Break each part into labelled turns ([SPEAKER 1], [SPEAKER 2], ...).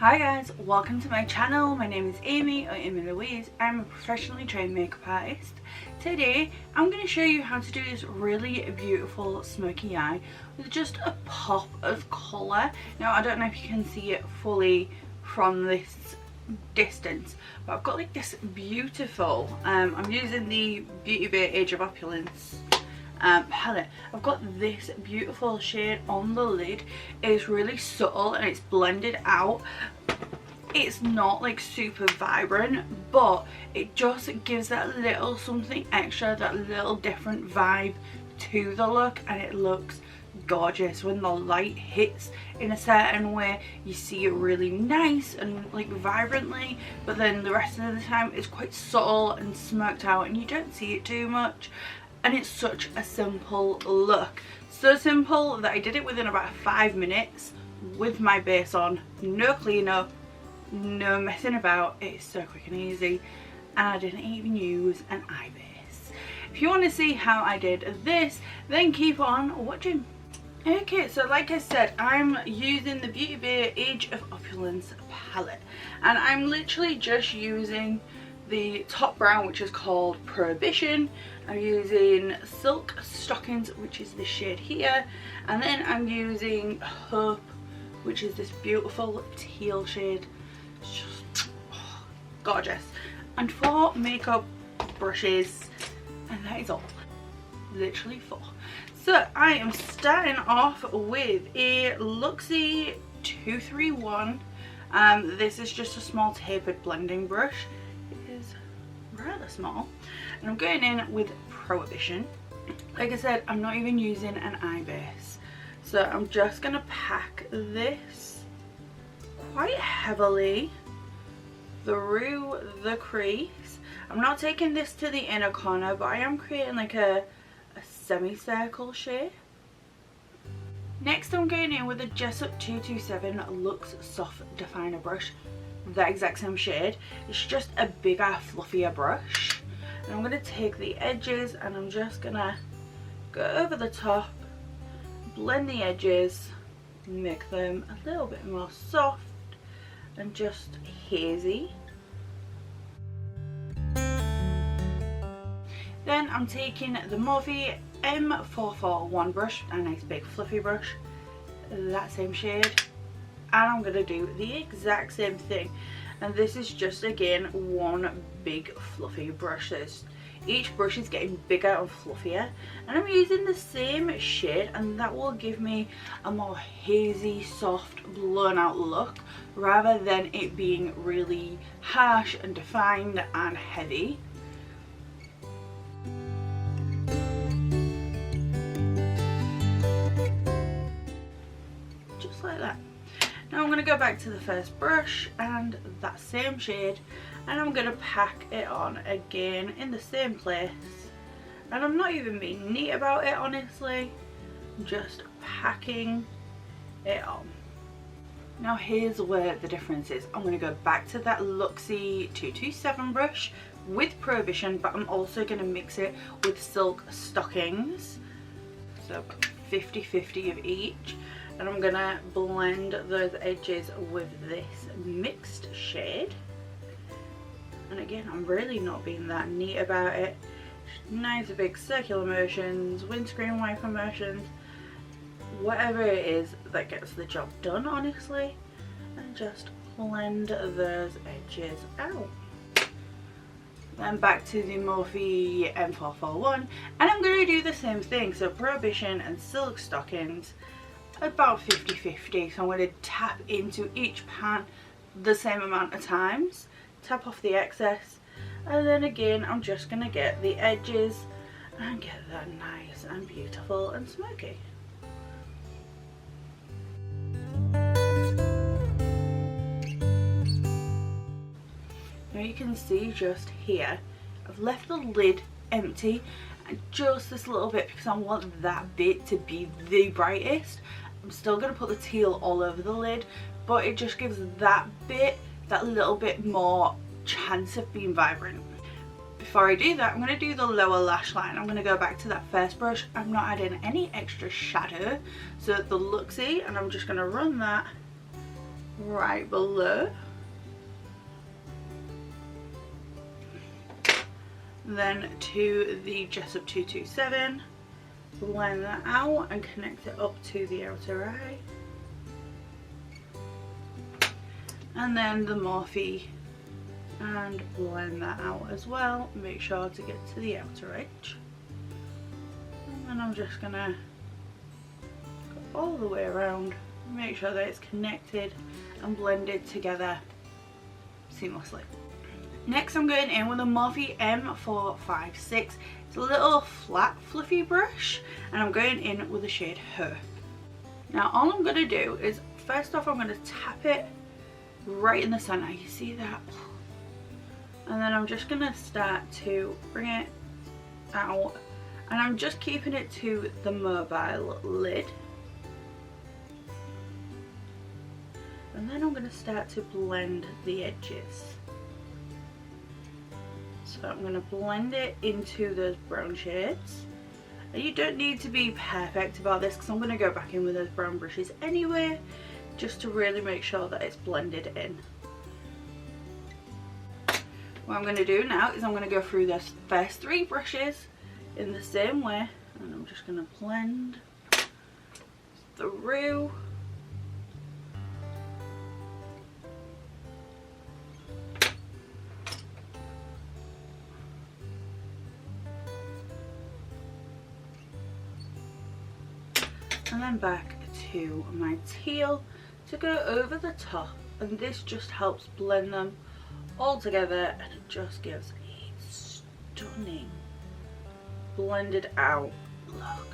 [SPEAKER 1] Hi guys, welcome to my channel. My name is Amy or Amy Louise. I'm a professionally trained makeup artist. Today I'm going to show you how to do this really beautiful smoky eye with just a pop of colour. Now I don't know if you can see it fully from this distance, but I've got like this beautiful, I'm using the BEAUTYBAY Age of Opulance palette. I've got this beautiful shade on the lid. It's really subtle and it's blended out. It's not like super vibrant, but it just gives that little something extra, that little different vibe to the look, and it looks gorgeous. When the light hits in a certain way, you see it really nice and like vibrantly, but then the rest of the time it's quite subtle and smoked out and you don't see it too much. And it's such a simple look. So simple that I did it within about 5 minutes with my base on. No cleanup, no messing about. It's so quick and easy. And I didn't even use an eye base. If you want to see how I did this, then keep on watching. Okay, so like I said, I'm using the BEAUTYBAY Age of Opulence palette. And I'm literally just using the top brown, which is called Prohibition. I'm using Silk Stockings, which is the shade here, and then I'm using Hope, which is this beautiful teal shade. It's just gorgeous. And 4 makeup brushes, and that is all. Literally 4. So I am starting off with a Luxie 231. This is just a small tapered blending brush. Rather small, and I'm going in with Prohibition. Like I said, I'm not even using an eye base, so I'm just gonna pack this quite heavily through the crease. I'm not taking this to the inner corner, but I am creating like a semicircle shape. Next I'm going in with a Jessup 227 Luxe Soft Definer brush. The exact same shade. It's just a bigger, fluffier brush, and I'm going to take the edges and I'm just going to go over the top, blend the edges, make them a little bit more soft and just hazy. Then I'm taking the Morphe M441 brush, a nice big fluffy brush, that same shade, and I'm going to do the exact same thing. And this is just again one big fluffy brush. Each brush is getting bigger and fluffier, and I'm using the same shade, and that will give me a more hazy, soft, blown out look rather than it being really harsh and defined and heavy. Just like that. Now I'm going to go back to the first brush and that same shade, and I'm going to pack it on again in the same place. And I'm not even being neat about it, honestly. I'm just packing it on. Now here's where the difference is. I'm going to go back to that Luxie 227 brush with Prohibition, but I'm also going to mix it with Silk Stockings. So 50-50 of each. And I'm going to blend those edges with this mixed shade. And again, I'm really not being that neat about it. Nice big circular motions, windscreen wiper motions, whatever it is that gets the job done, honestly. And just blend those edges out. Then back to the Morphe M441, and I'm going to do the same thing. So Prohibition and Silk Stockings, about 50-50. So I'm going to tap into each pan the same amount of times, tap off the excess, and then again I'm just going to get the edges and get that nice and beautiful and smoky. Now you can see just here I've left the lid empty, and just this little bit because I want that bit to be the brightest. I'm still going to put the teal all over the lid, but it just gives that bit that little bit more chance of being vibrant. Before I do that, I'm going to do the lower lash line. I'm going to go back to that first brush. I'm not adding any extra shadow, so the Luxie, and I'm just going to run that right below. Then to the Jessup 227, blend that out and connect it up to the outer eye. And then the Morphe, and blend that out as well. Make sure to get to the outer edge. And then I'm just gonna go all the way around, make sure that it's connected and blended together seamlessly. Next I'm going in with a Morphe M456. It's a little flat fluffy brush, and I'm going in with the shade Her. Now all I'm going to do is, first off I'm going to tap it right in the centre, you see that? And then I'm just going to start to bring it out, and I'm just keeping it to the mobile lid. And then I'm going to start to blend the edges. So I'm going to blend it into those brown shades. And you don't need to be perfect about this, because I'm going to go back in with those brown brushes anyway, just to really make sure that it's blended in. What I'm going to do now is I'm going to go through those first three brushes in the same way, and I'm just going to blend through. And then back to my teal to go over the top, and this just helps blend them all together, and it just gives a stunning blended out look.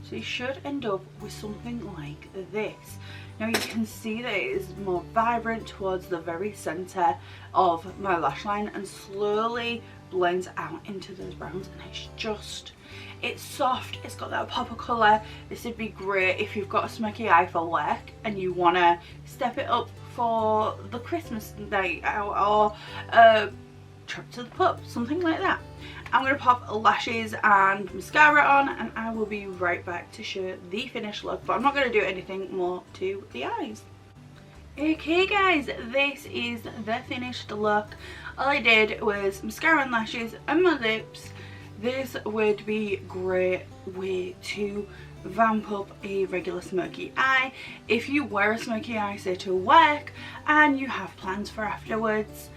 [SPEAKER 1] So you should end up with something like this. Now you can see that it is more vibrant towards the very centre of my lash line and slowly blends out into those browns, and it's soft, it's got that pop of colour. This would be great if you've got a smoky eye for work and you want to step it up for the Christmas night out, or a trip to the pub, something like that. I'm going to pop lashes and mascara on, and I will be right back to show the finished look, but I'm not going to do anything more to the eyes. Okay guys, this is the finished look. All I did was mascara and lashes and my lips. This would be a great way to vamp up a regular smoky eye. If you wear a smoky eye, say to work, and you have plans for afterwards,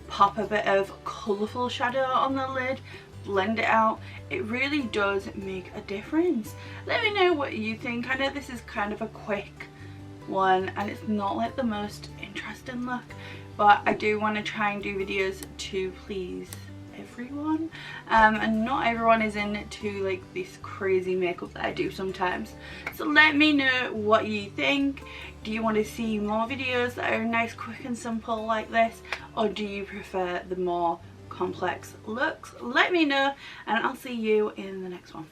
[SPEAKER 1] pop a bit of colourful shadow on the lid, blend it out. It really does make a difference. Let me know what you think. I know this is kind of a quick one and it's not like the most interesting look, but I do want to try and do videos to please everyone, and not everyone is into like this crazy makeup that I do sometimes. So let me know what you think. Do you want to see more videos that are nice, quick and simple like this, or do you prefer the more complex looks? Let me know, and I'll see you in the next one.